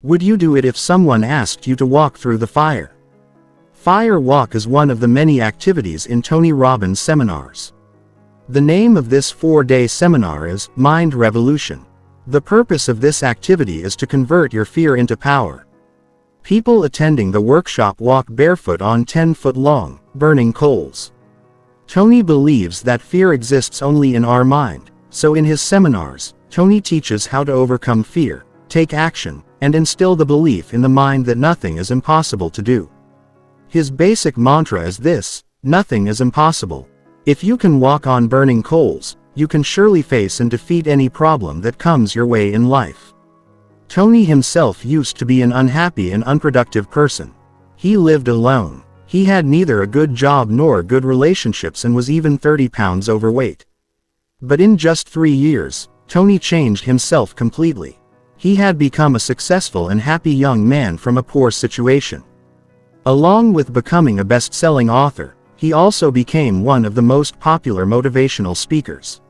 Would you do it if someone asked you to walk through the fire? Fire walk is one of the many activities in Tony Robbins seminars. The name of this 4-day seminar is Mind Revolution. The purpose of this activity is to convert your fear into power. People attending the workshop walk barefoot on 10-foot-long, burning coals. Tony believes that fear exists only in our mind, so in his seminars, Tony teaches how to overcome fear, take action, and instill the belief in the mind that nothing is impossible to do. His basic mantra is this: nothing is impossible. If you can walk on burning coals, you can surely face and defeat any problem that comes your way in life. Tony himself used to be an unhappy and unproductive person. He lived alone. He had neither a good job nor good relationships and was even 30 pounds overweight. But in just 3 years, Tony changed himself completely. He had become a successful and happy young man from a poor situation. Along with becoming a best-selling author, he also became one of the most popular motivational speakers.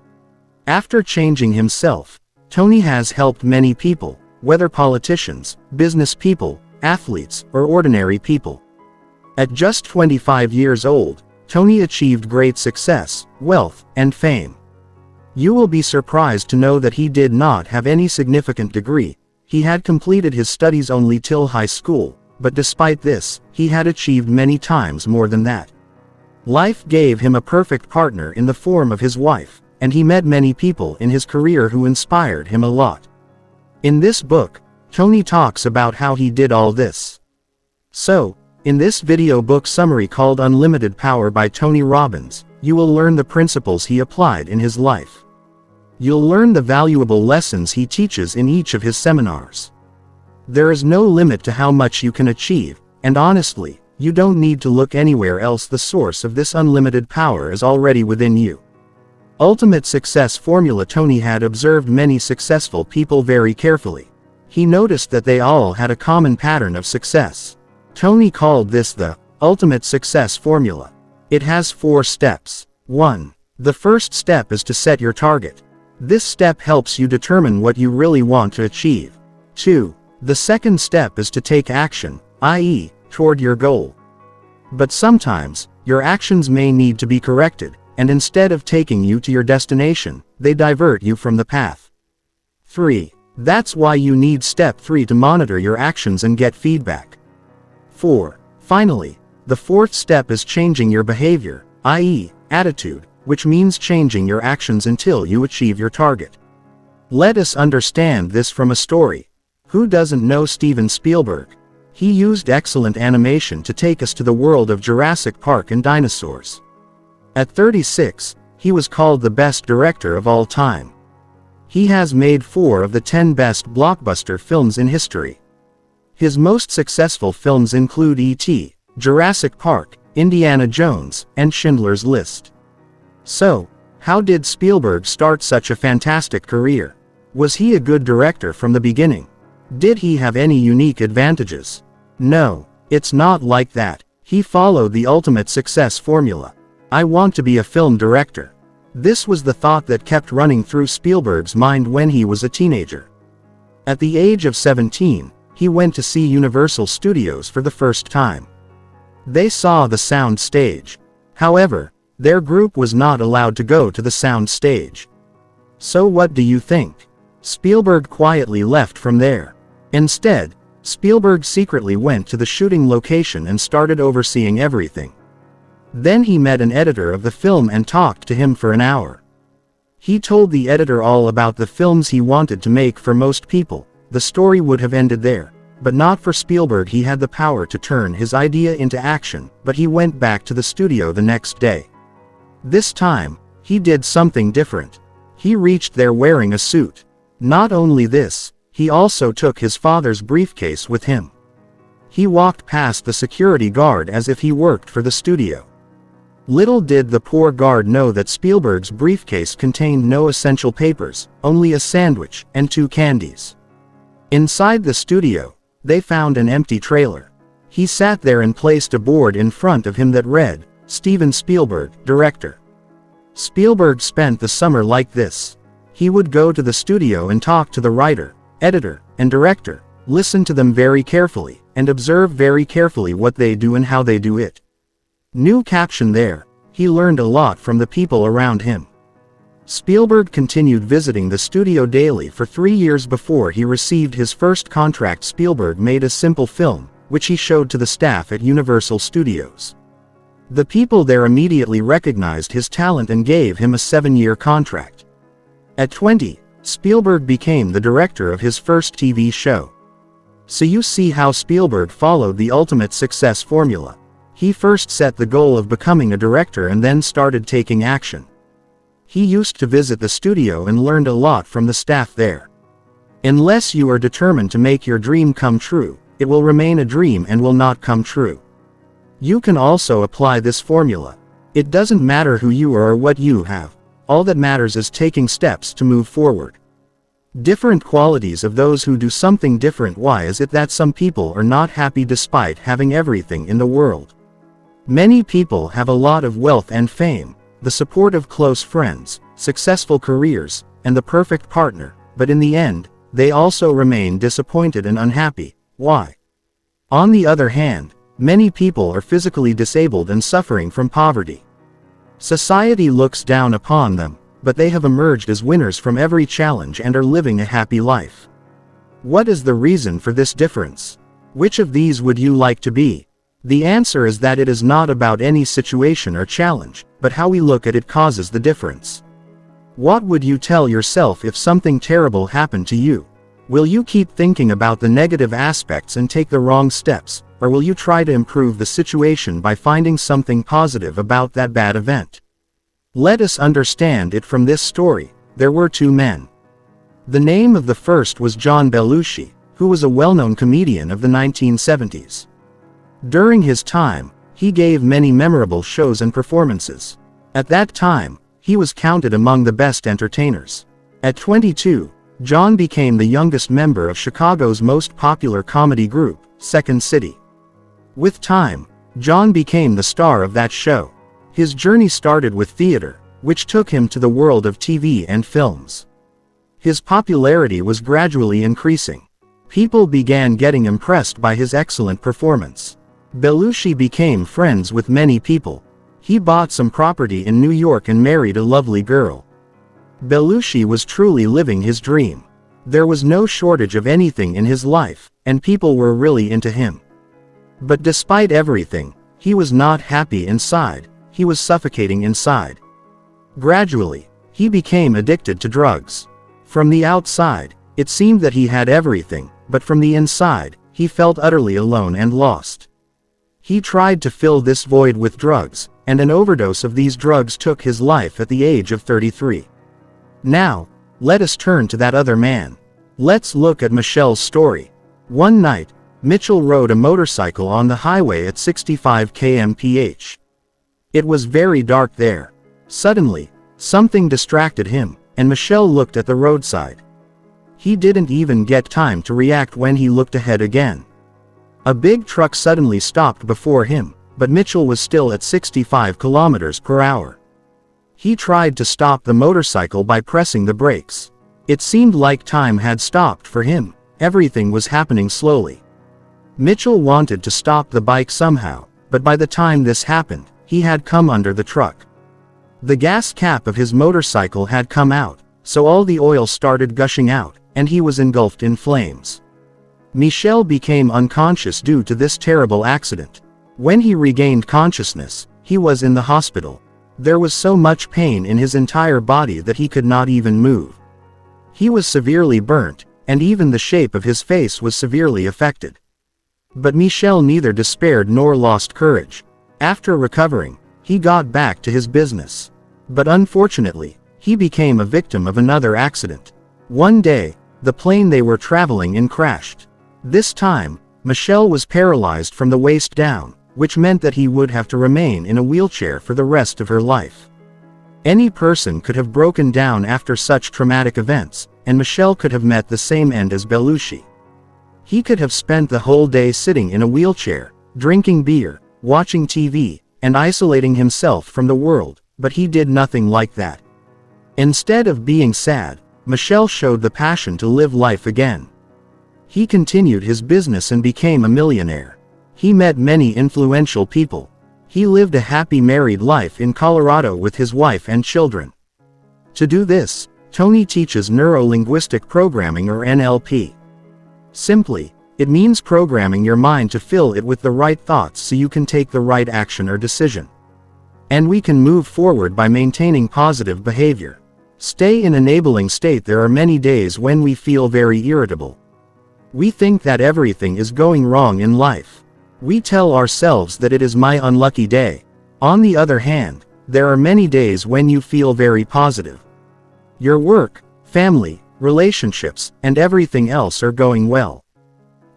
After changing himself, Tony has helped many people, whether politicians, business people, athletes, or ordinary people. At just 25 years old, Tony achieved great success, wealth, and fame. You will be surprised to know that he did not have any significant degree. He had completed his studies only till high school, but despite this, he had achieved many times more than that. Life gave him a perfect partner in the form of his wife, and he met many people in his career who inspired him a lot. In this book, Tony talks about how he did all this. So, in this video book summary called Unlimited Power by Tony Robbins, you will learn the principles he applied in his life. You'll learn the valuable lessons he teaches in each of his seminars. There is no limit to how much you can achieve, and honestly, you don't need to look anywhere else. The source of this unlimited power is already within you. Ultimate Success Formula. Tony had observed many successful people very carefully. He noticed that they all had a common pattern of success. Tony called this the Ultimate Success Formula. It has 4 steps. 1. The first step is to set your target. This step helps you determine what you really want to achieve. 2. The second step is to take action, i.e., toward your goal. But sometimes, your actions may need to be corrected, and instead of taking you to your destination, they divert you from the path. 3. That's why you need step 3 to monitor your actions and get feedback. 4. Finally, the fourth step is changing your behavior, i.e., attitude, which means changing your actions until you achieve your target. Let us understand this from a story. Who doesn't know Steven Spielberg? He used excellent animation to take us to the world of Jurassic Park and dinosaurs. At 36, he was called the best director of all time. He has made 4 of the 10 best blockbuster films in history. His most successful films include E.T., Jurassic Park, Indiana Jones, and Schindler's List. So, how did Spielberg start such a fantastic career? Was he a good director from the beginning? Did he have any unique advantages? No, it's not like that. He followed the ultimate success formula. I want to be a film director. This was the thought that kept running through Spielberg's mind when he was a teenager. At the age of 17, he went to see Universal Studios for the first time. They saw the sound stage. However, their group was not allowed to go to the sound stage. So what do you think? Spielberg quietly left from there. Instead, Spielberg secretly went to the shooting location and started overseeing everything. Then he met an editor of the film and talked to him for an hour. He told the editor all about the films he wanted to make. For most people, the story would have ended there. But not for Spielberg. He had the power to turn his idea into action, but he went back to the studio the next day. This time, he did something different. He reached there wearing a suit. Not only this, he also took his father's briefcase with him. He walked past the security guard as if he worked for the studio. Little did the poor guard know that Spielberg's briefcase contained no essential papers, only a sandwich and 2 candies. Inside the studio, they found an empty trailer. He sat there and placed a board in front of him that read, Steven Spielberg, Director. Spielberg spent the summer like this. He would go to the studio and talk to the writer, editor, and director, Listen to them very carefully, and observe very carefully what they do and how they do it. New caption there. He learned a lot from the people around him. Spielberg continued visiting the studio daily for 3 years before he received his first contract. Spielberg made a simple film, which he showed to the staff at Universal Studios. The people there immediately recognized his talent and gave him a 7-year contract. At 20, Spielberg became the director of his first TV show. So you see how Spielberg followed the ultimate success formula. He first set the goal of becoming a director and then started taking action. He used to visit the studio and learned a lot from the staff there. Unless you are determined to make your dream come true, it will remain a dream and will not come true. You can also apply this formula. It doesn't matter who you are or what you have. All that matters is taking steps to move forward. Different qualities of those who do something different. Why is it that some people are not happy despite having everything in the world? Many people have a lot of wealth and fame, the support of close friends, successful careers, and the perfect partner, but in the end, they also remain disappointed and unhappy. Why? On the other hand, many people are physically disabled and suffering from poverty. Society looks down upon them, but they have emerged as winners from every challenge and are living a happy life. What is the reason for this difference? Which of these would you like to be? The answer is that it is not about any situation or challenge, but how we look at it causes the difference. What would you tell yourself if something terrible happened to you? Will you keep thinking about the negative aspects and take the wrong steps, or will you try to improve the situation by finding something positive about that bad event? Let us understand it from this story. There were 2 men. The name of the first was John Belushi, who was a well-known comedian of the 1970s. During his time, he gave many memorable shows and performances. At that time, he was counted among the best entertainers. At 22, John became the youngest member of Chicago's most popular comedy group, Second City. With time, John became the star of that show. His journey started with theater, which took him to the world of TV and films. His popularity was gradually increasing. People began getting impressed by his excellent performance. Belushi became friends with many people. He bought some property in New York and married a lovely girl. Belushi was truly living his dream. There was no shortage of anything in his life, and people were really into him. But despite everything, he was not happy inside. He was suffocating inside. Gradually, he became addicted to drugs. From the outside, it seemed that he had everything, but from the inside, he felt utterly alone and lost. He tried to fill this void with drugs, and an overdose of these drugs took his life at the age of 33. Now, let us turn to that other man. Let's look at Michelle's story. One night, Mitchell rode a motorcycle on the highway at 65 km/h. It was very dark there. Suddenly, something distracted him, and Michelle looked at the roadside. He didn't even get time to react when he looked ahead again. A big truck suddenly stopped before him, but Mitchell was still at 65 km/h. He tried to stop the motorcycle by pressing the brakes. It seemed like time had stopped for him. Everything was happening slowly. Mitchell wanted to stop the bike somehow, but by the time this happened, he had come under the truck. The gas cap of his motorcycle had come out, so all the oil started gushing out, and he was engulfed in flames. Michel became unconscious due to this terrible accident. When he regained consciousness, he was in the hospital. There was so much pain in his entire body that he could not even move. He was severely burnt, and even the shape of his face was severely affected. But Michel neither despaired nor lost courage. After recovering, he got back to his business. But unfortunately, he became a victim of another accident. One day, the plane they were traveling in crashed. This time, Michel was paralyzed from the waist down, which meant that he would have to remain in a wheelchair for the rest of her life. Any person could have broken down after such traumatic events, and Michel could have met the same end as Belushi. He could have spent the whole day sitting in a wheelchair, drinking beer, watching TV, and isolating himself from the world, but he did nothing like that. Instead of being sad, Michel showed the passion to live life again. He continued his business and became a millionaire. He met many influential people. He lived a happy married life in Colorado with his wife and children. To do this, Tony teaches neuro-linguistic programming or NLP. Simply, it means programming your mind to fill it with the right thoughts so you can take the right action or decision. And we can move forward by maintaining positive behavior. Stay in enabling state. There are many days when we feel very irritable. We think that everything is going wrong in life. We tell ourselves that it is my unlucky day. On the other hand, there are many days when you feel very positive. Your work, family, relationships, and everything else are going well.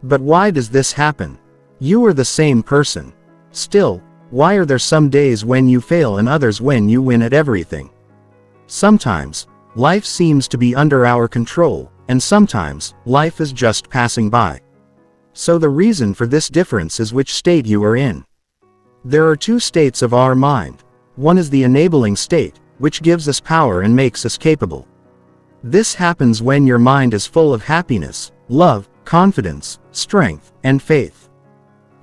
But why does this happen? You are the same person. Still, why are there some days when you fail and others when you win at everything? Sometimes, life seems to be under our control, and sometimes, life is just passing by. So the reason for this difference is which state you are in. There are two states of our mind. One is the enabling state, which gives us power and makes us capable. This happens when your mind is full of happiness, love, confidence, strength, and faith.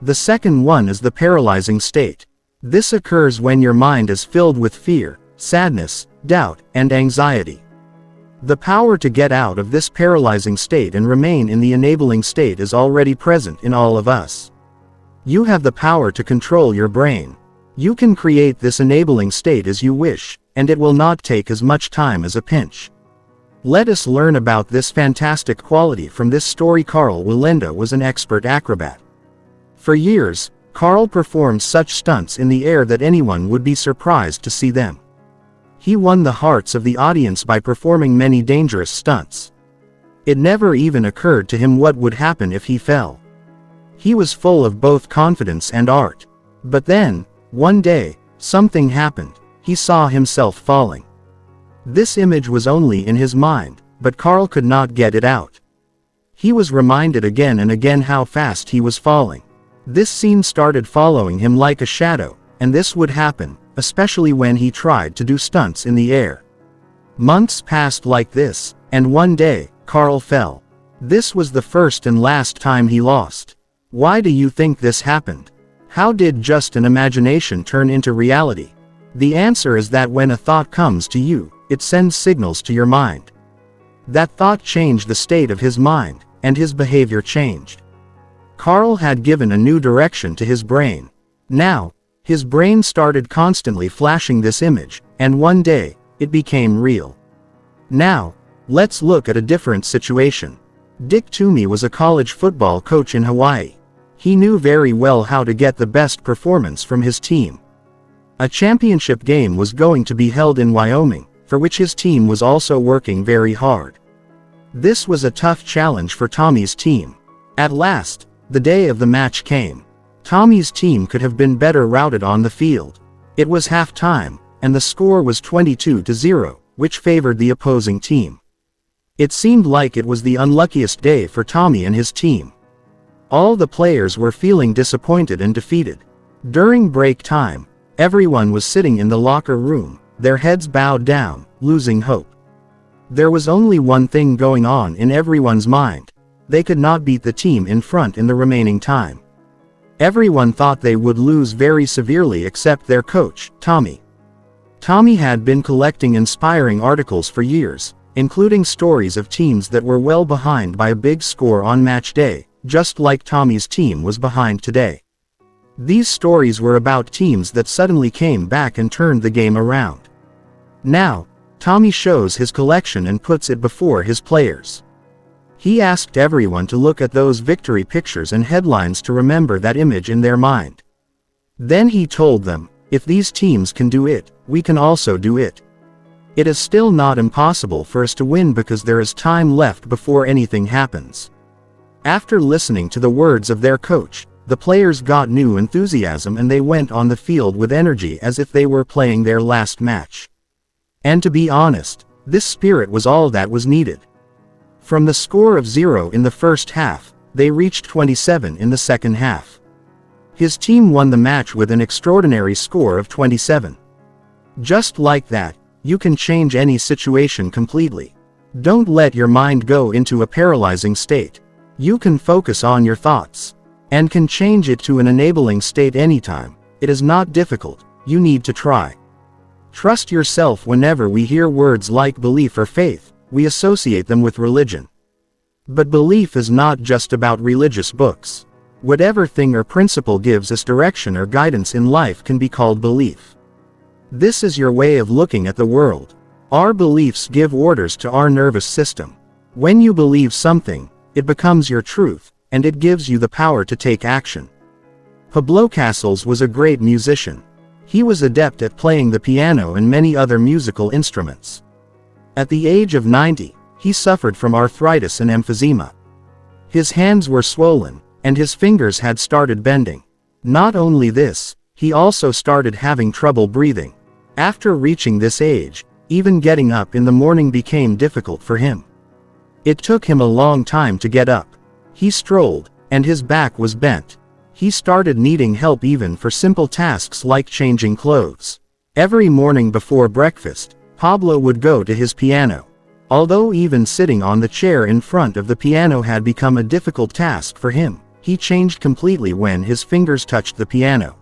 The second one is the paralyzing state. This occurs when your mind is filled with fear, sadness, doubt, and anxiety. The power to get out of this paralyzing state and remain in the enabling state is already present in all of us. You have the power to control your brain. You can create this enabling state as you wish, and it will not take as much time as a pinch. Let us learn about this fantastic quality from this story. Carl Wallenda was an expert acrobat. For years, Carl performed such stunts in the air that anyone would be surprised to see them. He won the hearts of the audience by performing many dangerous stunts. It never even occurred to him what would happen if he fell. He was full of both confidence and art. But then, one day, something happened. He saw himself falling. This image was only in his mind, but Carl could not get it out. He was reminded again and again how fast he was falling. This scene started following him like a shadow, and this would happen, especially when he tried to do stunts in the air. Months passed like this, and one day, Carl fell. This was the first and last time he lost. Why do you think this happened? How did just an imagination turn into reality? The answer is that when a thought comes to you, it sends signals to your mind. That thought changed the state of his mind, and his behavior changed. Carl had given a new direction to his brain. Now, his brain started constantly flashing this image, and one day, it became real. Now, let's look at a different situation. Dick Toomey was a college football coach in Hawaii. He knew very well how to get the best performance from his team. A championship game was going to be held in Wyoming, for which his team was also working very hard. This was a tough challenge for Tommy's team. At last, the day of the match came. Tommy's team could have been better routed on the field. It was half-time, and the score was 22-0, which favored the opposing team. It seemed like it was the unluckiest day for Tommy and his team. All the players were feeling disappointed and defeated. During break time, everyone was sitting in the locker room, their heads bowed down, losing hope. There was only one thing going on in everyone's mind. They could not beat the team in front in the remaining time. Everyone thought they would lose very severely except their coach, Tommy. Tommy had been collecting inspiring articles for years, including stories of teams that were well behind by a big score on match day, just like Tommy's team was behind today. These stories were about teams that suddenly came back and turned the game around. Now, Tommy shows his collection and puts it before his players. He asked everyone to look at those victory pictures and headlines to remember that image in their mind. Then he told them, if these teams can do it, we can also do it. It is still not impossible for us to win because there is time left before anything happens. After listening to the words of their coach, the players got new enthusiasm and they went on the field with energy as if they were playing their last match. And to be honest, this spirit was all that was needed. From the score of 0 in the first half, they reached 27 in the second half. His team won the match with an extraordinary score of 27. Just like that, you can change any situation completely. Don't let your mind go into a paralyzing state. You can focus on your thoughts and can change it to an enabling state anytime. It is not difficult, you need to try. Trust yourself. Whenever we hear words like belief or faith, we associate them with religion. But belief is not just about religious books. Whatever thing or principle gives us direction or guidance in life can be called belief. This is your way of looking at the world. Our beliefs give orders to our nervous system. When you believe something, it becomes your truth, and it gives you the power to take action. Pablo Casals was a great musician. He was adept at playing the piano and many other musical instruments. At the age of 90, he suffered from arthritis and emphysema. His hands were swollen, and his fingers had started bending. Not only this, he also started having trouble breathing. After reaching this age, even getting up in the morning became difficult for him. It took him a long time to get up. He strolled, and his back was bent. He started needing help even for simple tasks like changing clothes. Every morning before breakfast, Pablo would go to his piano. Although even sitting on the chair in front of the piano had become a difficult task for him, he changed completely when his fingers touched the piano.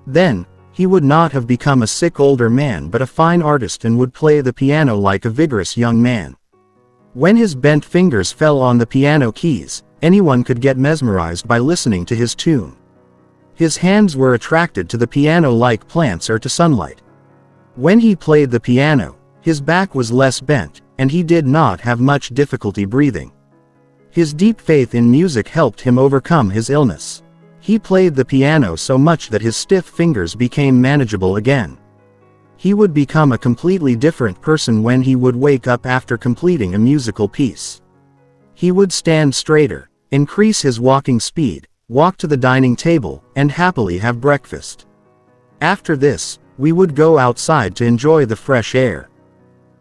Then, he would not have become a sick older man but a fine artist and would play the piano like a vigorous young man. When his bent fingers fell on the piano keys, anyone could get mesmerized by listening to his tune. His hands were attracted to the piano like plants or to sunlight. When he played the piano, his back was less bent, and he did not have much difficulty breathing. His deep faith in music helped him overcome his illness. He played the piano so much that his stiff fingers became manageable again. He would become a completely different person when he would wake up after completing a musical piece. He would stand straighter, increase his walking speed, walk to the dining table, and happily have breakfast. After this, we would go outside to enjoy the fresh air.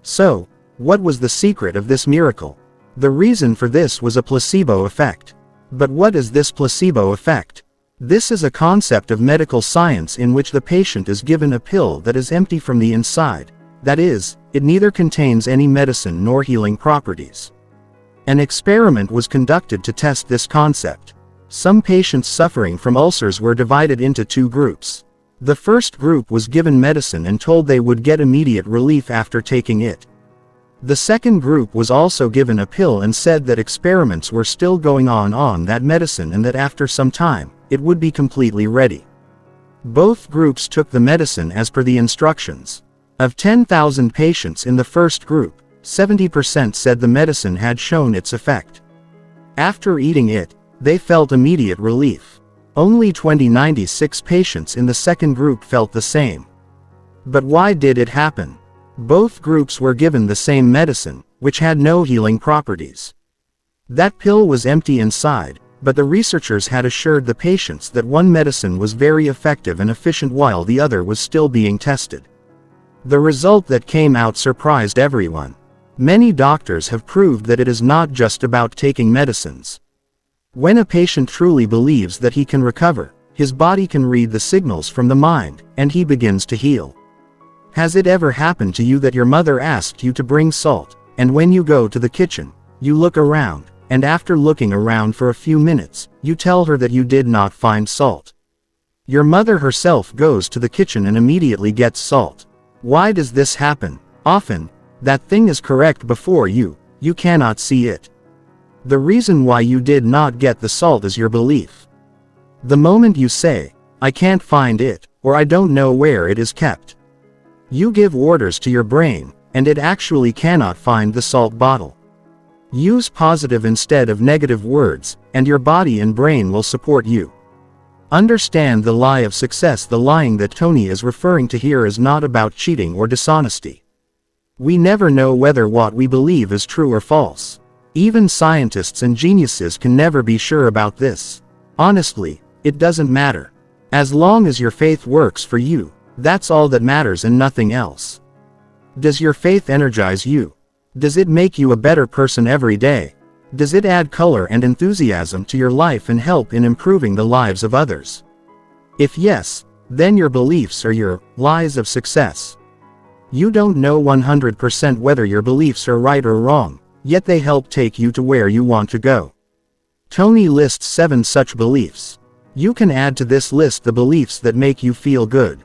So, what was the secret of this miracle? The reason for this was a placebo effect. But what is this placebo effect? This is a concept of medical science in which the patient is given a pill that is empty from the inside. That is, it neither contains any medicine nor healing properties. An experiment was conducted to test this concept. Some patients suffering from ulcers were divided into two groups. The first group was given medicine and told they would get immediate relief after taking it. The second group was also given a pill and said that experiments were still going on that medicine and that after some time, it would be completely ready. Both groups took the medicine as per the instructions. Of 10,000 patients in the first group, 70% said the medicine had shown its effect. After eating it, they felt immediate relief. Only 96 patients in the second group felt the same. But why did it happen? Both groups were given the same medicine, which had no healing properties. That pill was empty inside, but the researchers had assured the patients that one medicine was very effective and efficient while the other was still being tested. The result that came out surprised everyone. Many doctors have proved that it is not just about taking medicines. When a patient truly believes that he can recover, his body can read the signals from the mind, and he begins to heal. Has it ever happened to you that your mother asked you to bring salt, and when you go to the kitchen, you look around, and after looking around for a few minutes, you tell her that you did not find salt? Your mother herself goes to the kitchen and immediately gets salt. Why does this happen? Often, that thing is correct before you cannot see it. The reason why you did not get the salt is your belief. The moment you say, "I can't find it," or "I don't know where it is kept," you give orders to your brain, and it actually cannot find the salt bottle. Use positive instead of negative words, and your body and brain will support you. Understand the lie of success. The lying that Tony is referring to here is not about cheating or dishonesty. We never know whether what we believe is true or false. Even scientists and geniuses can never be sure about this. Honestly, it doesn't matter. As long as your faith works for you, that's all that matters and nothing else. Does your faith energize you? Does it make you a better person every day? Does it add color and enthusiasm to your life and help in improving the lives of others? If yes, then your beliefs are your lies of success. You don't know 100% whether your beliefs are right or wrong, yet they help take you to where you want to go. Tony lists 7 such beliefs. You can add to this list the beliefs that make you feel good.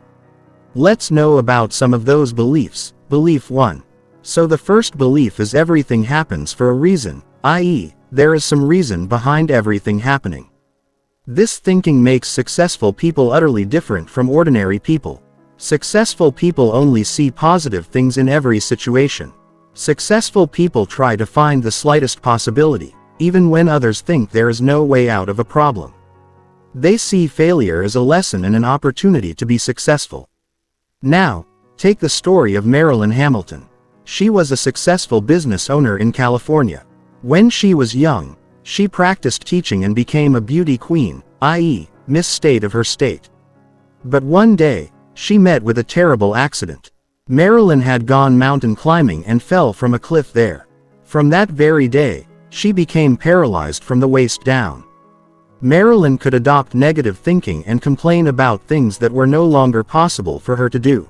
Let's know about some of those beliefs. Belief 1. So the first belief is everything happens for a reason, i.e., there is some reason behind everything happening. This thinking makes successful people utterly different from ordinary people. Successful people only see positive things in every situation. Successful people try to find the slightest possibility, even when others think there is no way out of a problem. They see failure as a lesson and an opportunity to be successful. Now, take the story of Marilyn Hamilton. She was a successful business owner in California. When she was young, she practiced teaching and became a beauty queen, i.e., Miss State of her state. But one day, she met with a terrible accident. Marilyn had gone mountain climbing and fell from a cliff there. From that very day, she became paralyzed from the waist down. Marilyn could adopt negative thinking and complain about things that were no longer possible for her to do.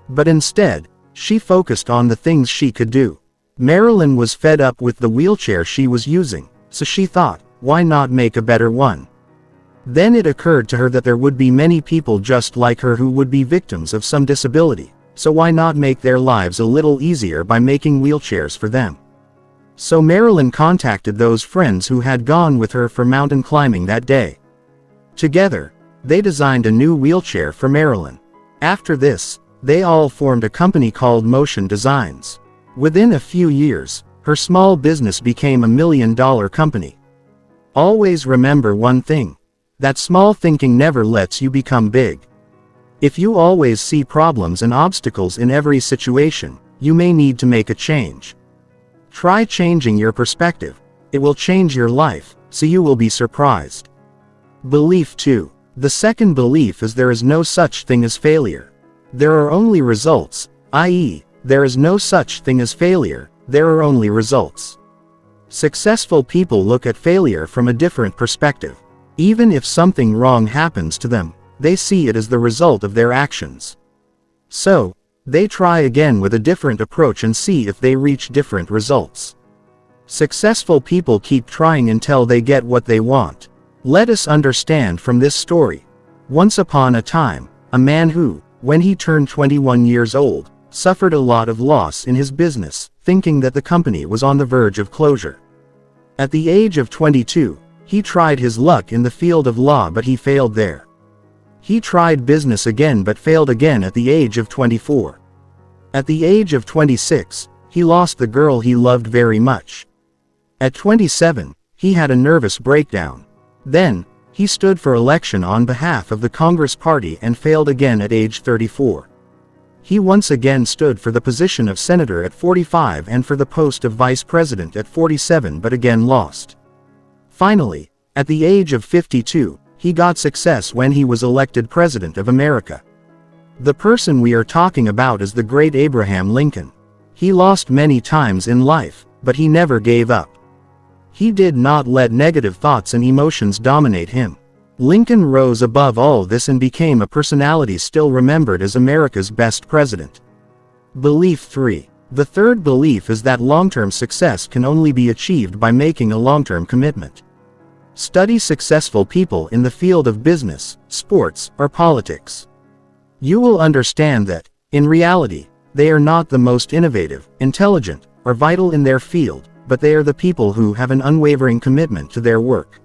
But instead, she focused on the things she could do. Marilyn was fed up with the wheelchair she was using, so she thought, why not make a better one? Then it occurred to her that there would be many people just like her who would be victims of some disability, so why not make their lives a little easier by making wheelchairs for them? So Marilyn contacted those friends who had gone with her for mountain climbing that day. Together, they designed a new wheelchair for Marilyn. After this, they all formed a company called Motion Designs. Within a few years, her small business became $1 million company. Always remember one thing: that small thinking never lets you become big. If you always see problems and obstacles in every situation, you may need to make a change. Try changing your perspective. It will change your life, so you will be surprised. Belief 2. The second belief is there is no such thing as failure. There are only results, i.e., there is no such thing as failure, there are only results. Successful people look at failure from a different perspective. Even if something wrong happens to them, they see it as the result of their actions. So, they try again with a different approach and see if they reach different results. Successful people keep trying until they get what they want. Let us understand from this story. Once upon a time, a man who, when he turned 21 years old, suffered a lot of loss in his business, thinking that the company was on the verge of closure. At the age of 22, he tried his luck in the field of law, but he failed there. He tried business again but failed again at the age of 24. At the age of 26, he lost the girl he loved very much. At 27, he had a nervous breakdown. Then, he stood for election on behalf of the Congress Party and failed again at age 34. He once again stood for the position of senator at 45 and for the post of vice president at 47 but again lost. Finally, at the age of 52, he got success when he was elected President of America. The person we are talking about is the great Abraham Lincoln. He lost many times in life, but he never gave up. He did not let negative thoughts and emotions dominate him. Lincoln rose above all this and became a personality still remembered as America's best president. Belief 3. The third belief is that long-term success can only be achieved by making a long-term commitment. Study successful people in the field of business, sports, or politics. You will understand that, in reality, they are not the most innovative, intelligent, or vital in their field, but they are the people who have an unwavering commitment to their work.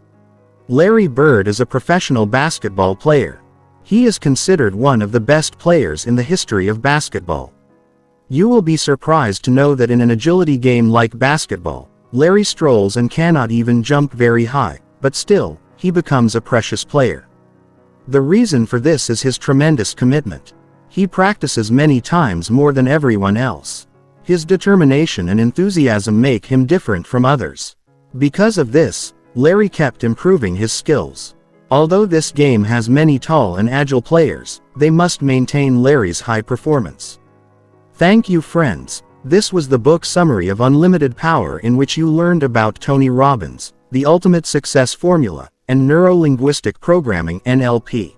Larry Bird is a professional basketball player. He is considered one of the best players in the history of basketball. You will be surprised to know that in an agility game like basketball, Larry strolls and cannot even jump very high, but still, he becomes a precious player. The reason for this is his tremendous commitment. He practices many times more than everyone else. His determination and enthusiasm make him different from others. Because of this, Larry kept improving his skills. Although this game has many tall and agile players, they must maintain Larry's high performance. Thank you, friends. This was the book summary of Unlimited Power, in which you learned about Tony Robbins, the ultimate success formula, and neuro-linguistic programming (NLP).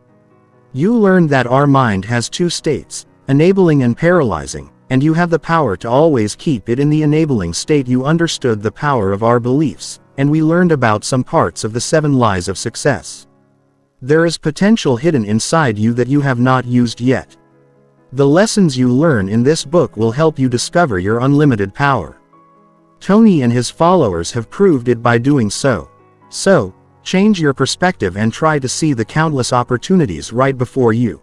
You learned that our mind has two states, enabling and paralyzing, and you have the power to always keep it in the enabling state. You understood the power of our beliefs, and we learned about some parts of the 7 lies of success. There is potential hidden inside you that you have not used yet. The lessons you learn in this book will help you discover your unlimited power. Tony and his followers have proved it by doing so. So, change your perspective and try to see the countless opportunities right before you.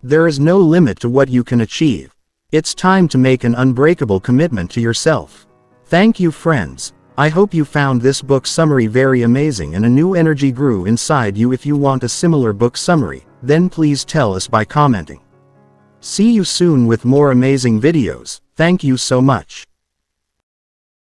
There is no limit to what you can achieve. It's time to make an unbreakable commitment to yourself. Thank you, friends. I hope you found this book summary very amazing and a new energy grew inside you. If you want a similar book summary, then please tell us by commenting. See you soon with more amazing videos. Thank you so much.